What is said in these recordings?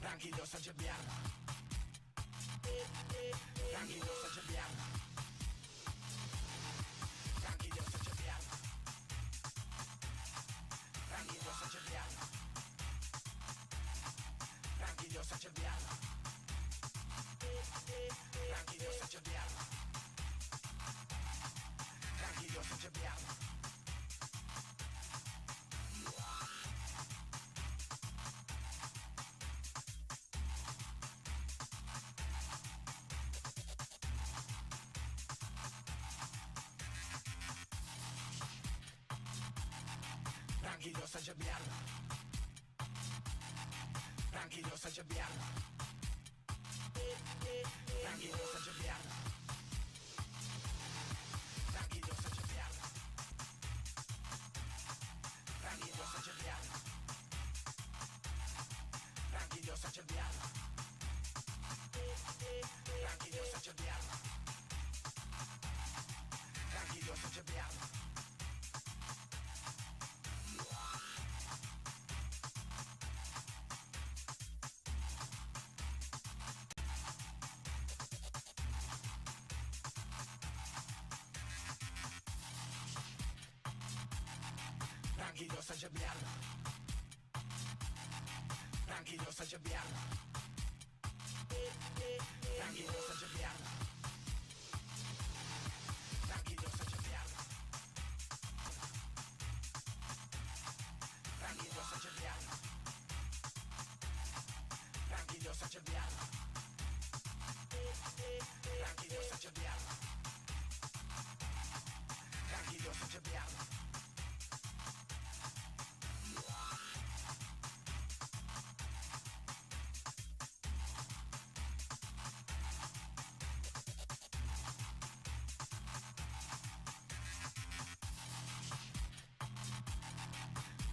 Tranquilo saja biarlah, tranquilo saja biarlah, tranquilo saja biarlah, tranquilo saja biarlah, tranquilo saja biarlah, tranquilo saja biarlah, tranquilo saja biarlah. Tranquilo saja biarlah, tranquilo saja biarlah, tranquilo saja biarlah, tranquilo saja biarlah, tranquilo saja biarlah, tranquilo saja biarlah, tranquilo saja biarlah, tranquilo saja biarlah. Tranquilo saja biarlah, tranquilo saja biarlah, tranquilo saja biarlah, tranquilo saja biarlah, tranquilo saja biarlah, tranquilo saja biarlah, tranquilo saja biarlah, tranquilo saja biarlah.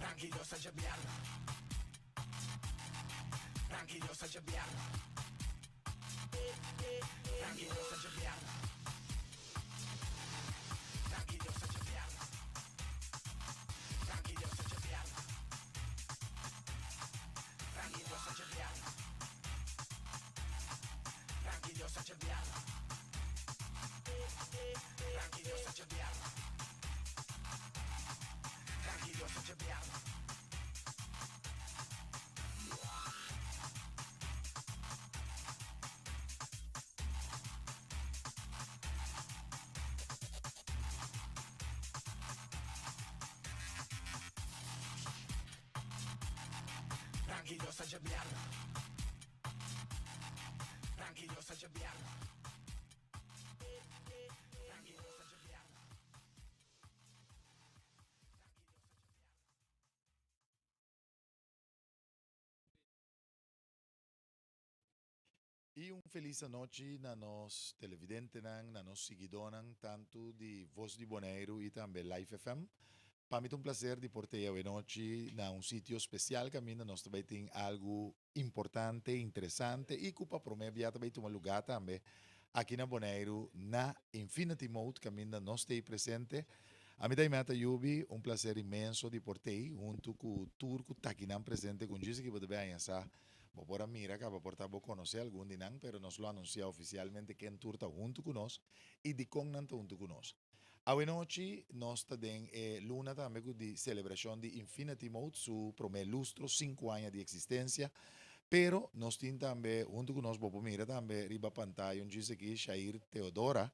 Tranquilo saja biarlah, tranquilo saja biarlah, tranquilo saja biarlah, tranquilo saja biarlah, tranquilo saja biarlah, tranquilo saja biarlah, tranquilo saja biarlah, tranquilo saja biarlah, tranquilo saja biarlah. Tranquilo saja biarlah, tranquilo saja biarlah, tranquilo saja biarlah. E feliz noite na nos televidente na nos seguidor tanto de Voz de Bonaire e também Live FM. Para mim é um prazer de portar a noite na sítio especial que a mim nós também tem algo importante, interessante e que para promover também um lugar também aqui na Bonaire na Infinity Mode que a mim nós tem presente. A mim também meta Yubi, um prazer imenso de portar junto com o tour que está aqui presente com Jesus que pode ver essa. Por mira que va portar a conocer algún dinang, pero nos lo ha anunciado oficialmente que en turta junto con nos y de con junto con nos. Hoy noche nos den luna también de celebración de Infinity Mode, su primer lustro, 5 años de existencia. Pero nos tiene también, junto con nosotros, mira también, riba pantalla, un dice que Shair Teodora,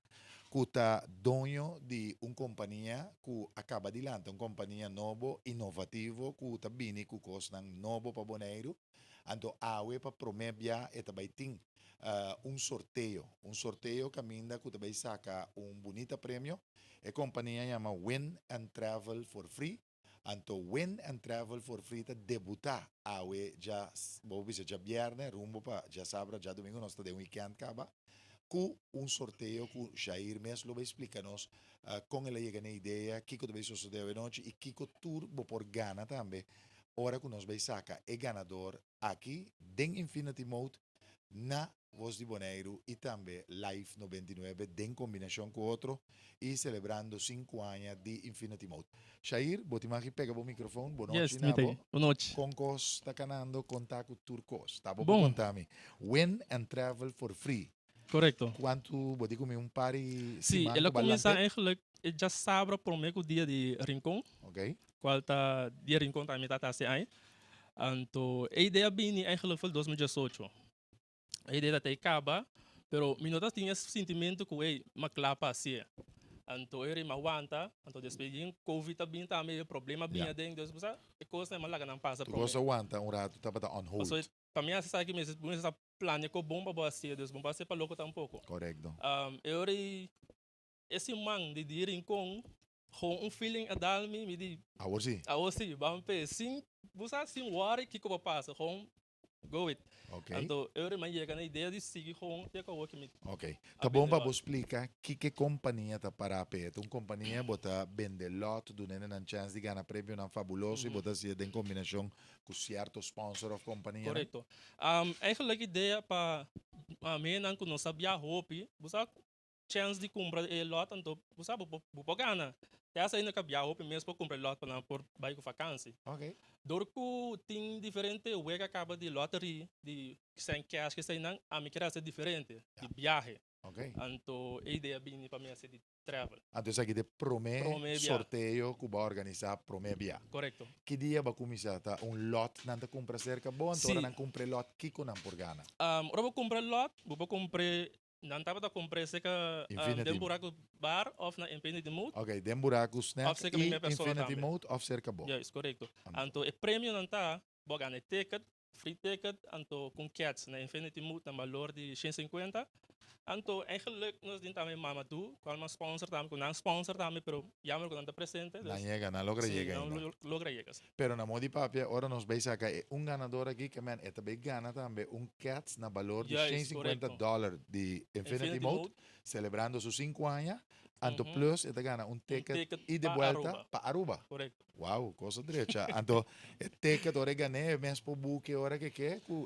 que está dueño de una compañía que acaba de lanzar, una compañía novo, inovativo, que está vindo com coisa novo para Bonaire. Então, awe para promover e também tem um sorteio que ainda que também saca bonito prêmio. A companhia chama Win and Travel for Free. Anto Win and Travel for Free ta debutar awe já bobi já viernes rumbo para já sábado já domingo nós de weekend acaba com sorteio que Jair mesmo vai explicar-nos com ele chega na ideia que vai suceder a noite e que tour vou por Gana também hora que nós vai sacar é ganador aqui den Infinity Mode na Voz de Bonaire e também Life 99 em combinação com outro e celebrando 5 anos de Infinity Mode. Shair, botimaki pega o microfone, boa noite, Yes, Nabo. Boa noite. Concos está canando contato turcos. Tá bom, Bom. contar-me. Win and travel for free. Correto. Quanto, vou dizer, um par de Sim, semana ela com começa balante? eigenlijk já sabe para o meu dia de Rincon, Ok? qual tá dia Rincon também tá assim aí. Então, a ideia bem eigenlijk foi 2018. A ideia até acaba, pero minutos tinha esse sentimento que ei, uma clapa assim. Então, ele me aguanta, então depois de Covid também também problema bem Yeah. dentro, depois a coisa não lá não passa Tu para mim. gosta aguanta rato, tá on hold. So, para mim essa aqui mesmo, essa plano que bom para você, depois bom para ser para louco tampouco. Correcto. Eu esse man de direm com feeling a dar-me me di Agora sim. a você vamos ver sim você assim worry que como passa com go it Ok. então eu me chega na ideia de seguir com que eu que me Ok. Tá bom para você explicar que companhia tá para a pé. Uma companhia bota vende lot, do nene na chance de ganhar prêmio na fabuloso e bota se em combinação com certo sponsor of companhia. correto eigenlijk ideia para a mim não que não sabia roupa você chance de comprar e lot então você vou ganhar essa ainda que a roupa mesmo para comprar lot para por bairro vacância. Ok. Dorco tem diferente o que acaba de lottery de sem cash que sem não a mim quer ser diferente de viagem Ok. então a ideia bem para mim é de travel Então, isso aqui de promê Promê, sorteio que vai organizar promê via. correto Que dia vai começar? Tá? lot não te compra cerca bom, então Sim. não compra lot que com não por gana. eu vou comprar lot vou comprar não estava a comprar se que Infinity. dem buraco bar ou na Infinity Mood Ok, den buraco snack Of cerca e minha pessoa Infinity também. Mode of cerca bom. yes correto Amém. então o prêmio não está vou ganhar ticket free ticket então com cats na Infinity Mood na valor de 150 então eigenlijk nós temos também Mamadou qual uma sponsor também com não sponsor também pero jammer quando está presente Não chega, não logra chegar ainda. não logra chegar Pero na modi papi, ora nos vai sacar ganador aqui que man, também gana também cats na valor de Yes, $150 correcto. de Infinity Mode, celebrando seus 5 anos. Anto Uhum. plus, gana um ticket ticket e de pa volta Aruba. para Aruba. correto Wow, coisa direita. Anto, ticket ora ganhei, mas por buque ora que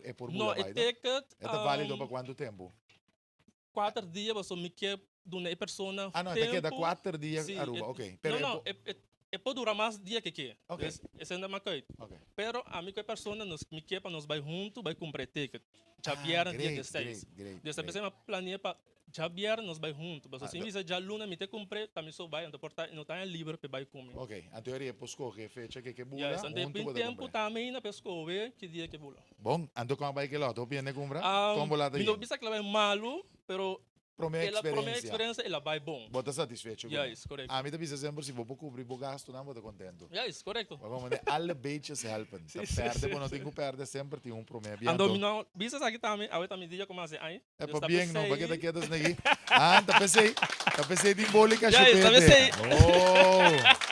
é por não bula é vai. ticket É válido para quanto tempo? 4 dias você me quer de uma pessoa Ah, não, tempo, queda 4 dias sim, Aruba, ok. Pero não pode durar mais dia que Ok. esse ainda mais coisa ok. pero a minha pessoa nos me quer para nós vai junto vai comprar ticket já vieram dia 16 dessa vez eu planeei para já vieram nós vai junto mas assim visa já luna me te comprei também só vai então porta não tá livre para vai comer Ok, a teoria é escolher fecha que bula, yes, então junto tem pode tempo comprar. também na pescoa ver que dia que bula Bom, ando com a bike lá, tô piende comprar? Como lá não bisa que ela vai malo pero Promete ela promete experiência. experiência ela vai bom Bota satisfeito com yes correto A mim também sempre se vou cobrir o gasto, não vou contento. yes correto Mas como alle beetjes helpen. Sim, Se sim, perde, sim. quando não tem que perder, sempre tem promete. ando não bisa aqui também a outra medida como assim aí É para bem, não, porque daqui é das negui. Ah, tá pensei de embólica, Já, tá pensei. Oh!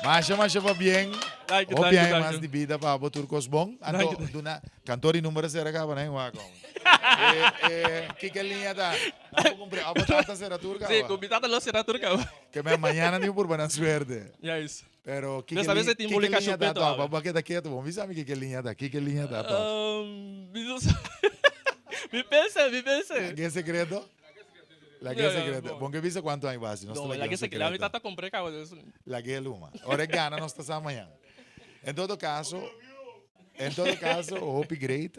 Mas para bem. Like, O bem mais de vida para o turcos bom. Ando, cantor e número será acaba, né? Que linha da? Vamos cumprir. A batata será turca. sim combinada lo será turca Que me amanhã nem por buena suerte. yes Pero Desta vez é tem embólica linha da? chupeta, Tá, olha. para que daqui tu vamos ver que linha da? Que linha da? Me pense. Que segredo? La que Yeah, segredo. bom. Bom que visa quanto hay base. Não, lá que se quer, me tá comprei carro. La que é luma. Ora gana nós está amanhã. Em todo caso, o upgrade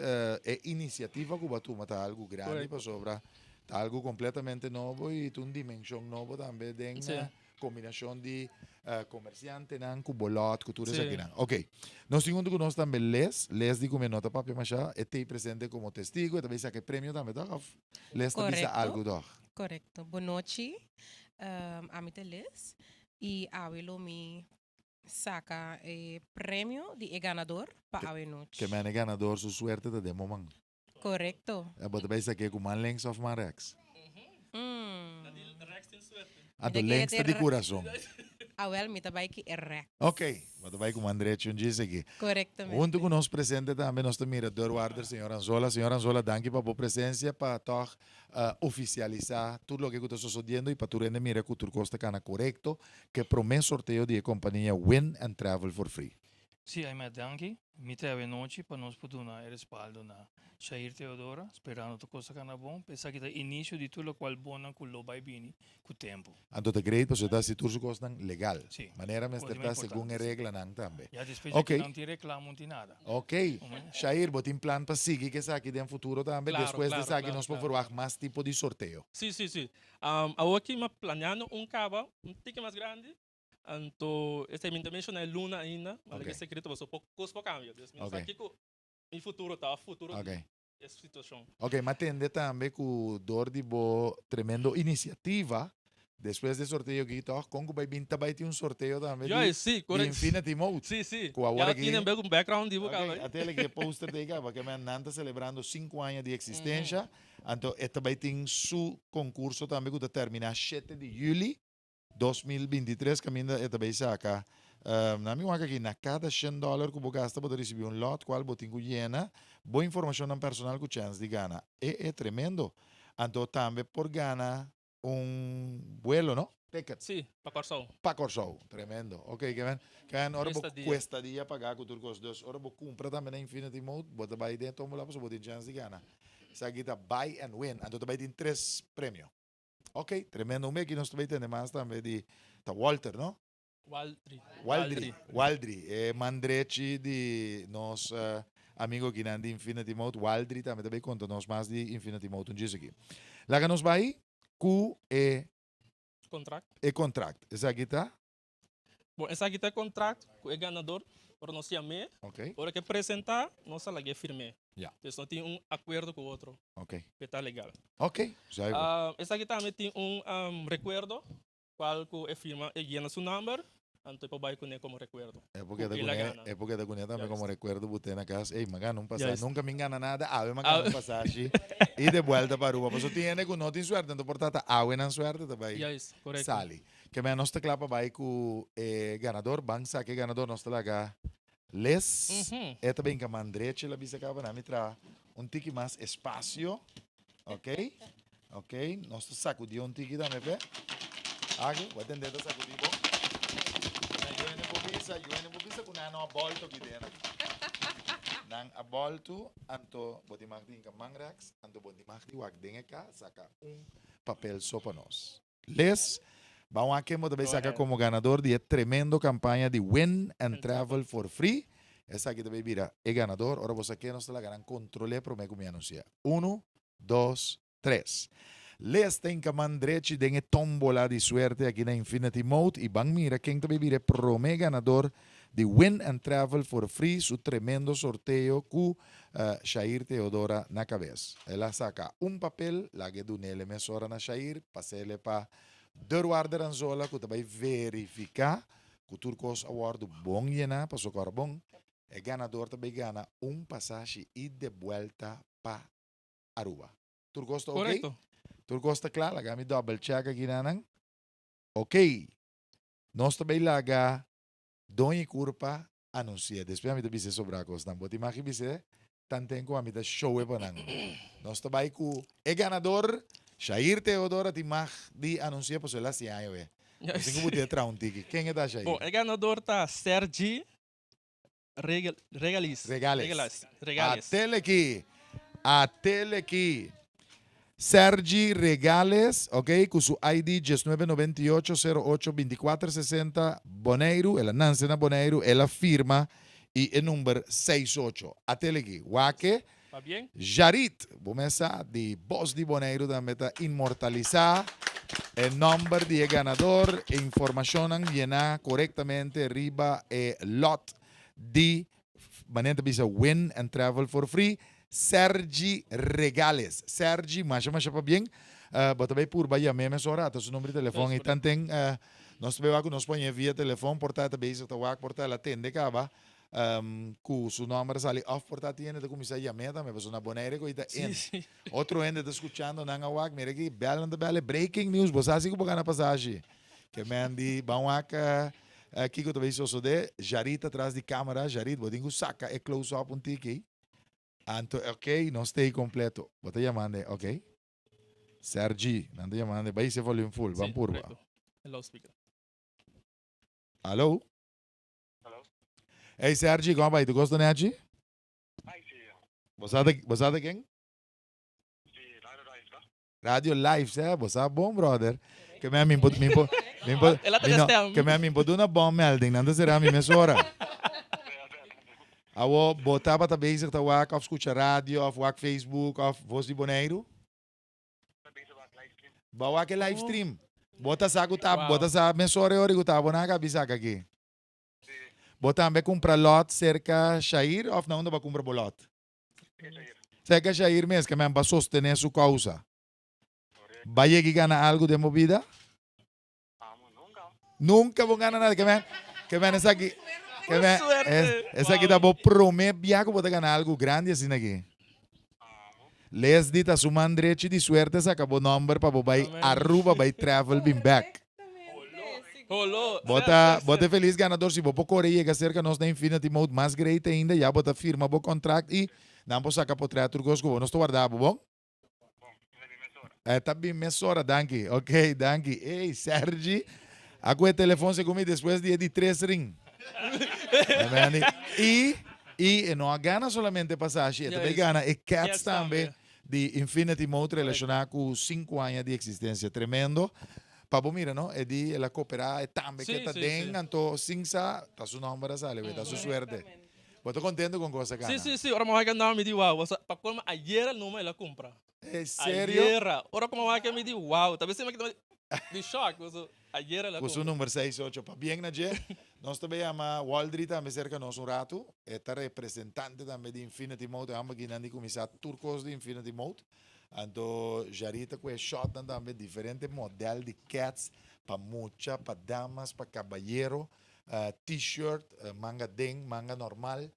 é iniciativa que tu mata algo grande Correcto. para sobra, tá algo completamente novo e tu dimensão novo também tem Sim. combinação de comerciante nan com bolot, cultura Sim. aqui nan. Ok. Nós segundo que nós também les de como nota papi machá, e te presente como testigo, e também saque prêmio também, tá? Les também Correcto. algo doch. Correcto. Boa noite, Amita Liz. E Awilo me saca prêmio de ganador para a noite. Que me ganador su suerte de demo man. Correcto. Bota vai saque com man length of man rex. A do Daqui length é de ter- coração. Awel me tabai que é Ok, bota vai com André um dia aqui. Correctamente. Junto com nós presente também nosso mirador guarda, senhor Anzola. Senhor Anzola, danke para a presença para oficializar tudo o que está sucedendo e para tu render mira que o Turco está cana correto, que promete sorteio de companhia Win and Travel for Free. Sì, ahimè, anche mi treve noci per non sputare il respaldo na Shair Teodora, sperando che cosa che buon, pensa che l'inizio di tutto qual buona con lo vai bini, con tempo. Anto te great pa società si tursu costan legal. Sì, Manera quello mester è ta según importante, e sì. regla nang tambe. E a specie Ok. che non ti reclamo di nada. Ok. Come? Shair, botin plan pa sigi que sa que den futuro también. Claro, Después de claro, sa que claro, nos claro, por claro. más tipo de sorteo. Sim, sim, sim. Eu aqui me planeando cava, tique mais grande. Então, esse me mencionou é Luna ainda, mas Ok. que secreto você pouco custo cambio. Desde Ok. aqui que em futuro tá, futuro Ok. essa situação. Ok, mas tende também que o dor de bo tremendo iniciativa. Después de sorteio que toca, com vai vir também tem sorteio também Já, sim, de correto. Infinity Mode. Sim, sim. Com a Já hora tinha que um background de okay, vocal. até ele que poster de cá, porque a Nanta celebrando 5 anos de existência. Então, também tem seu concurso também que termina 7 de julho 2023, que ainda também saca. Na minha aqui, na cada $100 que você gasta, você recebe lot, qual você tem llena, boa informação personal com chance de ganhar. É tremendo. Então, também por ganhar vuelo, ¿no? Ticket. Sim, para Corsol. Pa Corsol, tremendo. Ok, Kevin, ora Estadia. cuesta dia pagar com turcos dos. Ora bo compra também na Infinity Mode, bota vai dentro, tomo lá, você tem chance de ganhar. Essa aqui tá buy and win, então também tem 3 prêmios. Ok, tremendo. Um que nós também temos mais também de tá Walter, não? Waldri. É Mandrechi de nós amigo que não de Infinity Mode, Waldri também conta nós mais de Infinity Mode, um dia aqui. Lá que nós vai, Q Contrato. contract. Essa aqui tá? Bom, essa aqui tá contrato com o ganador, para nós chamar. Ok. Hora que apresentar, nós lá que firme. Yeah. Então, tem acordo com o outro. Ok. Que tá legal. Ok, já é. Essa aqui também tem recuerdo, qual que é firma e guia seu número, então eu vou com ele como recuerdo. Época da Cunha também, Já como recuerdo, botei na casa. Ei, magana, não Já passar. está. Nunca me engana nada. Ave, magana, passagem. E de volta para Aruba. Mas tiene que não tem suerte. Então, portanto, ave não suerte também. Já isso, correto. Sali. Que me nossa clapa vai com ganador. Bang saque ganador, nós lá cá. Les. É também que a mandreche, la bisa acaba na mitra. Tiki mais espaço. Ok? Ok? Nós sacudiu tiki também, pé. Aqui, vou atender a sacudir bom. Yuene bubisa kuna no abolto ki dena. Nang abolto anto boti magdi ka mangrax anto boti magdi wag dinga ka saka papel sopanos. Les vamos aqui mo também saca como ganador de tremendo campanha de Win and Travel for Free. Essa aqui também vira ganador. Ora você aqui nós la ganan controle pro me como anuncia. 1 2 3. Les tem que mandrechi dengue tombola de suerte aqui na Infinity Mode e bang mira quem também vira prome ganador de Win and Travel for Free, su tremendo sorteio com Shair Teodora na cabeça. Ela saca papel, lá que do nele mesora na Shair, passele para Derwaarder Anzola, que também verificar que o Turcos Award bom llena, para socorro bom, e ganador também gana passagem e de volta para Aruba. Turcos está ok? Correto. Turcos está claro, laga mi double check aqui na ok. Nós também laga Doni Curpa anuncia. Depois a gente vai sobre a coisa. Não pode imaginar tanto como a gente show é para nós também com o ganador Shair Teodora de anuncia para ela se aí. Assim como você traz tiki. Quem é da Shair? Bom, o ganador tá Sergi Regales. Atele aqui. Sergi Regales, ok, com seu ID 1998-08-2460, Boneiro, ela nasce na Boneiro, ela firma e é número 68. Até aqui, Wake, Tá bem? Jarit, começa de Boss de Boneiro, também está imortalizar o número de ganador, e informação llena corretamente, riba e lot de maneira de Win and Travel for Free. Sergi Regales. Sergi, mas para bem. Também por Bahia mesmo, só o número de telefone. E também, nós também nós põe via telefone, portanto, base o WhatsApp, portanto, atende acaba. Com o número sale off, portanto, tiene de começar a chamar também, mas uma boneira que está em. Outro ende está escutando na WhatsApp, mira aqui, bela, breaking news, você sabe que você na passagem. Que mandi, vamos aqui que eu também sou de Jarita atrás de câmera, Jarita, vou dizer, saca, é close up tiki. Anto, ok, não está completo. Bota chamando, ok? Sergi, não está chamando, vai ser volume full, vamos por lá. Hello, speaker. Alô? Hey Sergi, como vai? Tu gosta de Nechi? Você de quem? Radio Live, você? Você é bom, brother. Que me Ela tá testando. que me pode uma bom melding, não será a minha mesora. Awo, botar para bezig te waak of escucha radio of waak Facebook of Voz de Boneiro. Bawa que live stream. Bota sa gutab, Wow. bota sa mesora ori gutab na kabisa aqui. Bota ambe compra lot cerca Shair of na onde vai comprar bolot. Cerca Shair mesmo que me va sostener su causa. Vai gana algo de movida? Nunca vão ganhar nada que me essa aqui. Que me Suerte. essa aqui tá bom prometo viaco bota ganhar algo grande assim aqui. Les dita su mandrechi de suerte sa acabou number para bobai Amen. Aruba by travel been back. Rolou. Bota feliz ganador se bopo Coreia que cerca nós da Infinity Mode mais great ainda já bota firma bo contract e não posso sacar por trás turcos que nós tô guardado bom. Tá bem mesora, danke. Ok, danke. Ei, Sergi, agora o telefone se comigo depois de 3 ring. E não gana solamente passagem, também Yes. gana e cats Yes, também também. de Infinity Mode relacionado com 5 anos de existência. Tremendo. Para mira, não? É de ela cooperar e também que Sim, tá sim, dentro, sim. então, sim, sa, tá su nome, sale, tá su suerte. Estou contente com coisa, cara. Sim. Ora mo que não me di wow. Para como ayer não ela compra. É sério? Ayer. Ora como que me di wow. Talvez se me que de choque. Ayer ela Com su compra. número 68. Para bem, na G, nós também ama Waldri também cerca nós rato. É representante também de Infinity Mode, amba que nandi começar turcos de Infinity Mode. Então, jarita com shot também diferente modelo de cats para mucha, para damas, para caballero, t-shirt, manga deng, manga normal,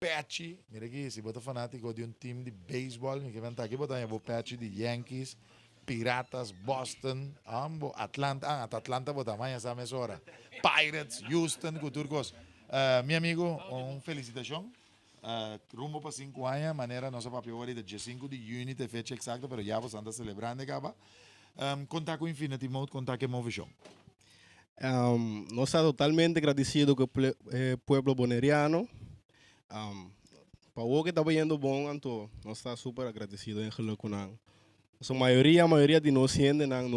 patchy. Mira aqui, se você é fanático de um time de beisebol, me quer aqui botar o patchy de Yankees, Piratas, Boston, Atlanta, Atlanta botar mais essa mesora. Pirates, Houston, Turcos. Meu amigo, uma felicitação. Rumbo para 5 anos, maneira nossa papel agora de 5 de junho, a fecha exata, mas já você anda celebrando, acaba. Contar com Infinity Mode, contar com Movision. Nós estamos totalmente agradecidos com o pueblo boneriano. Para o que está vendo bom, então, nós estamos super agradecidos em relação com nós. A maioria de nós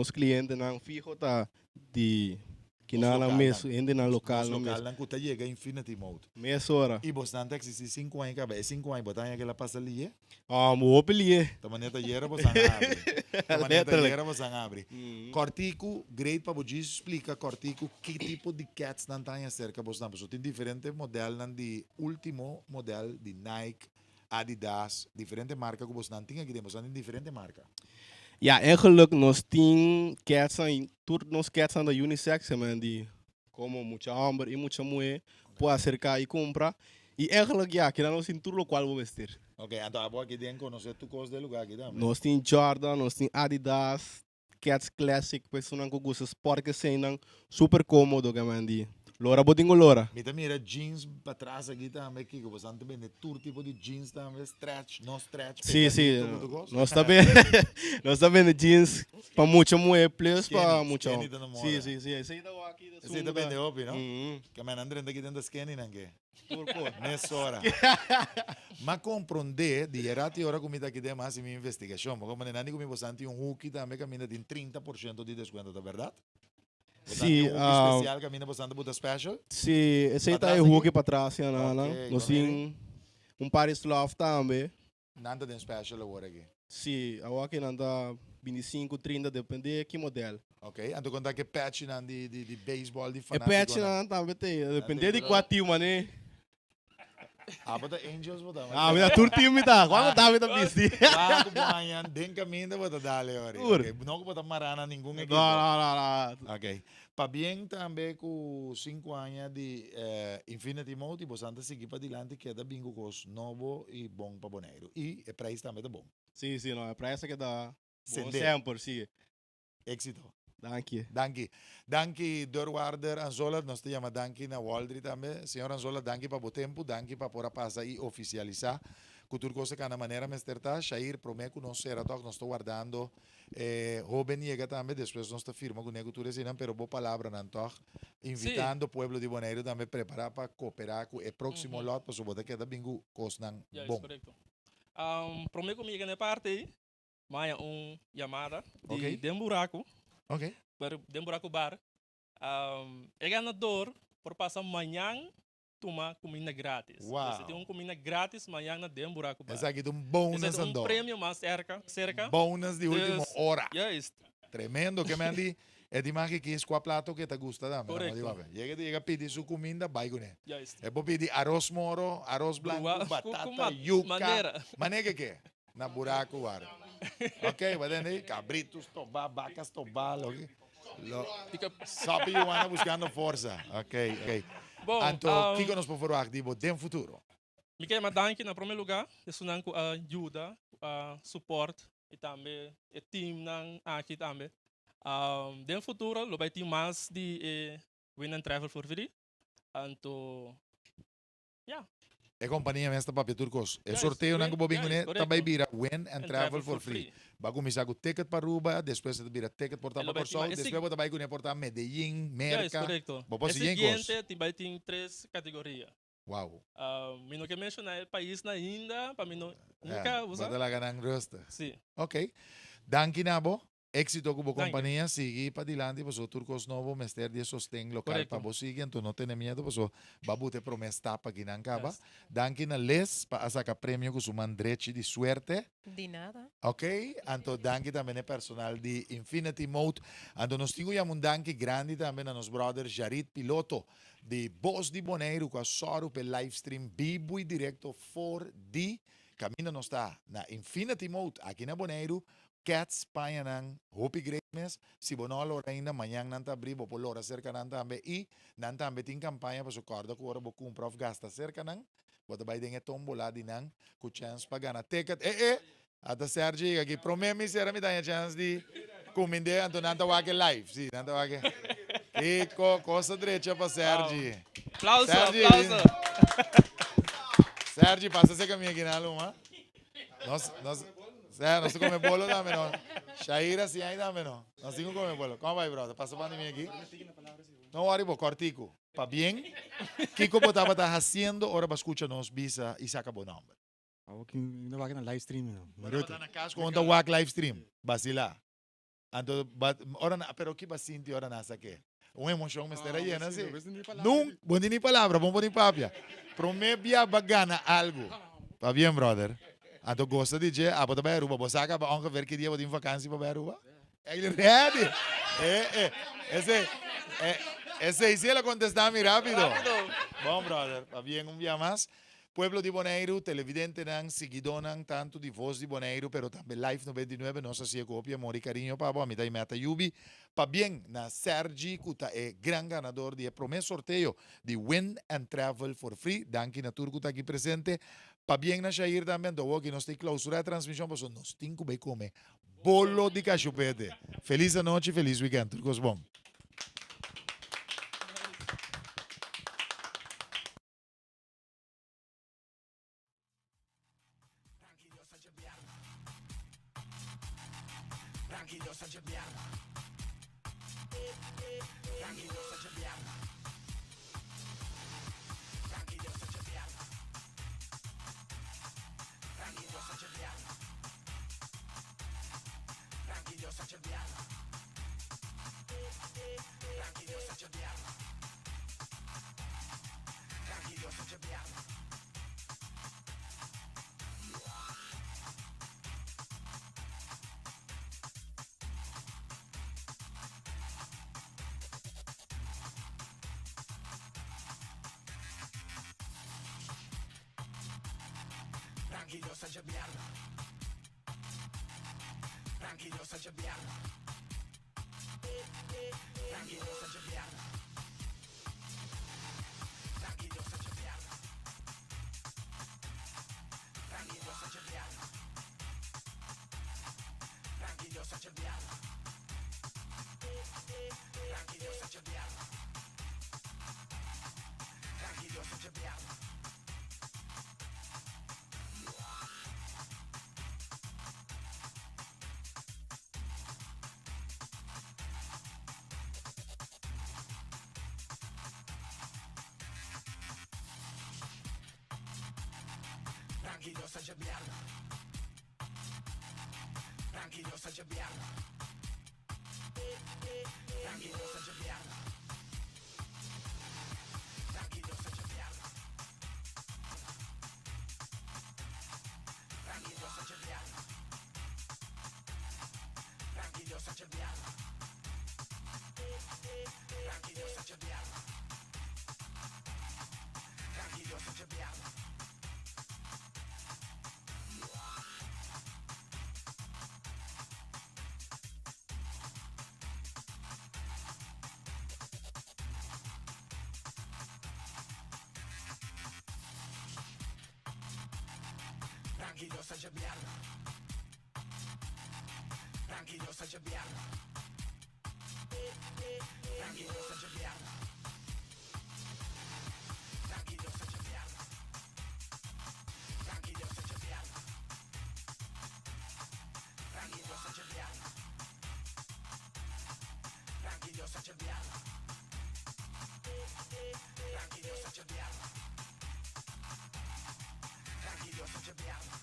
clientes, fijo tá de que Nos na local, mês, ainda na local, Local, na mês. não custa chega Infinity Mode. Mês hora. E você não existe 5 anos, acaba. 5 anos, botar aquela passa ali, O opeliê. da maneira que você abre. Da maneira que você abre. Cortico, great para você explica, Cortico, que tipo de cats não tem acerca, você não. Tem diferentes modelos, de último modelo de Nike, Adidas, diferentes marcas que você não tem aqui, você tem diferentes marcas. Ja, eigenlijk nós temos cats da unisex, die como muita hambre e muita mulher pode acercar e comprar. E eigenlijk que nós temos tudo o qual vou vestir. Ok, então agora aqui tem que conhecer tu coisa do lugar aqui também. Nós temos Jordan, nós temos Adidas, Cats Classic, pessoas que gostam porque são super cômodo, que mandi. Lora botinho lora. Mira jeans para trás aqui também, que você não tem todo tipo de jeans também, stretch, não stretch. Sim, sim. pegadito, tu gosta? Nós também jeans para muita mulher, plus para Skinny, muita. skinny tá na moda. Sim. Esse aí tá aqui. Esse também é óbvio, não? Que a minha André aqui dentro da skinny, não é? Turco. Nessa hora. Mas compreender, de errati hora comida aqui tem mais em minha investigação, porque como não comi bastante hook também caminha tem 30% de desconto, tá verdade? Sim, especial caminha bastante buta special. sim, esse aí Pra tá aí trás hook aqui? para trás, Ok, nós então temos Paris Love também. Nada de special agora aqui. Sim, aqui anda 25, 30, depende de que modelo. Ok? Então contar que patch não de beisebol, de É fanático. patch não, também tem, depende de qual time, né? Bota Angels, bota. Me dá tudo time, tá? Quando tá, me dá busy. Claro, banhan, den caminho, bota dale, ora. Tur. Ok, não bota marana nenhum Não, equipo. não. Ok. Para bem também com 5 anos de Infinity Mode, e você anda seguir para adiante, que é da bingo cos novo e bom para boneiro. E o preço também é bom. Sim, não, é para essa que dá bom Sender. sempre, sim. Éxito. Danke. Danke, Doorwaarder Anzola, nós te chama Danke na Waldri também. Senhor Anzola, danke para o tempo, danke para pôr a passar e oficializar. Cultura coisa que na maneira mesterta, Shair, prometo não será toque, nós estou guardando. Jovem chega também, depois nós firma com a cultura, mas boa palavra não toque. invitando o pueblo de Bonaire também preparar para cooperar com o próximo Uhum. lote, para suportar que da bingo cosnan Yes, bom. correcto. Prometo comigo na parte, mas chamada de Ok. Demburaco, Ok. para Demburaco Bar. É ganador por passar amanhã tomar comida grátis. Uau. Você tem comida grátis amanhã na Demburaco Bar. Essa aqui é um Esse bônus é andou. prêmio mais cerca. Bônus de última Yes. hora. Yes, Tremendo que me andi. É de mais que isso com a plato que te gusta também. Correcto. Chega pedir sua comida, vai com ele. yes. É para pedir arroz moro, arroz branco, Brua- batata, com yuca. maneira. Maneira que é? Na buraco, guarda. Ok, vai entender? Cabritos, tobá, vacas, tobá. Fica Só que eu ando buscando força. Ok. bom. Então, o que nós podemos falar de no futuro? Me quero dar aqui no primeiro lugar, isso não ajuda, suporte e também o time não aqui também. No futuro, vai ter mais de Win and Travel for Free. Então, É companhia mestra para turcos. É Yes, sorteio yes, não bobinho yes, né? correcto. Também vira win and travel for free. Vai começar com ticket para Aruba, depois você vira ticket por Ela Tapa vai por Sol, ter- esse- depois você vai com por Medellín, Yes, Merca. correto. Vou posso Esse ir seguinte, vai ter 3 categorias. Uau. Eu não quero mencionar o país ainda, para mim nunca Vai usa. dar lá ganhar rosta. Sim. Ok. Danke nabo. Éxito com a Danke. companhia, siga para adiante, pues o turcos novo, mestre de sostén local Correcto. para vos seguir, então não tenha medo, pues o babu te promesta para que não acaba. Yes. Danke na les para sacar prêmio com sua mandreche de suerte. De nada. Ok? Então, danke também é personal de Infinity Mode. Então, nós temos um danke grande também a nos brothers Jarit Piloto de Voz de Bonaire com a Soro pelo live stream vivo e direto 4D. Caminho nós está na Infinity Mode aqui na Bonaire. Cats Payanang, Hopi Greatness, si bonolo ainda amanhã não tá abrindo, por hora cerca não também e não também tem campanha para socorro que ora com prof gasta cerca não, bota vai dengue tombola de não, com chance para ganhar ticket. Até Sergi aqui promete será me dá chance de comender então não tá aqui live, sim, não tá aqui. E coisa direita para Sergi. Aplauso, Sergi. aplauso. Sergi, passa esse caminho aqui na luma. Nós comemos bolo também, não. Shaira, sim, aí também, não. Nós temos que comer bolo. Como vai, brother? Passa para mim aqui. Não worry, cortico. Para bem, Kiko estava fazendo, agora para escuchar nos bisa e saca bom nome. Aqui não vai na live stream, não. Agora está na casa com o walk live stream. Basila. Então, pero que basinti ora nasa que? Uma emoção me estará llena, assim. Nunca, bom de nem palavra, bom de papia. Promebia bagana algo. Tá bem, brother? Então, gosta de dizer, para também Aruba, você acaba onde ver que dia vou em vacância para Aruba? É ele ready? Esse ela contestar me rápido. Bom, brother, tá bem dia mais. Pueblo de Bonaire, televidente nang, seguidor nang, tanto de Voz de Bonaire, pero também Live 99, nossa sia copia, amor e carinho, para a mitad meta Yubi, para bem, na Sergi, que é gran ganador de promesso sorteio de Win and Travel for Free, danke na turco está aqui presente, para bem na Shair também, do que nós temos clausura a transmissão, mas nós temos que comer bolo de cachupete. Feliz noite, feliz weekend, turcos bom. Tranquillos a Giuliano. Tranquillos a Giuliano. Tranquillos a Giuliano. Tranquillos a Giuliano. Tranquillos a Giuliano. Tranquillos a Giuliano. Tranquillos a Giuliano. Tranquillos a Giuliano. Tranquillos a Giuliano. Tranquillos a Giuliano. Tranquillos a Giuliano. Tranquillos a Giuliano. Tranquillos a Giuliano. Tranquillos a Giuliano. Tranquillos a Giuliano. Tranquillo saja biarna. Tranquillo saja biarna. Tranquillo saja biarna. Tranquillo saja biarna. Tranquillo saja biarna. Tranquillo saja biarna. Tranquillo saja biarna. Tranquillo saja biarna. Tranquillo saja biarna. Tranquillo saja biarna. Tranquillo saja biarna. Tranquillo saja biarna. Tranquillo saja biarna. Tranquillo saja biarna. Tranquillo saja biarna. Tranquillo saja biarna. Tranquillo saja biarna.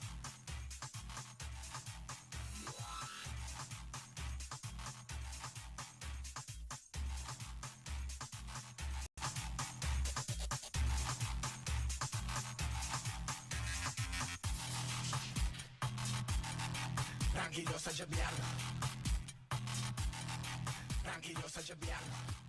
Tranquillo saja biarna. Tranquillo saja biarna.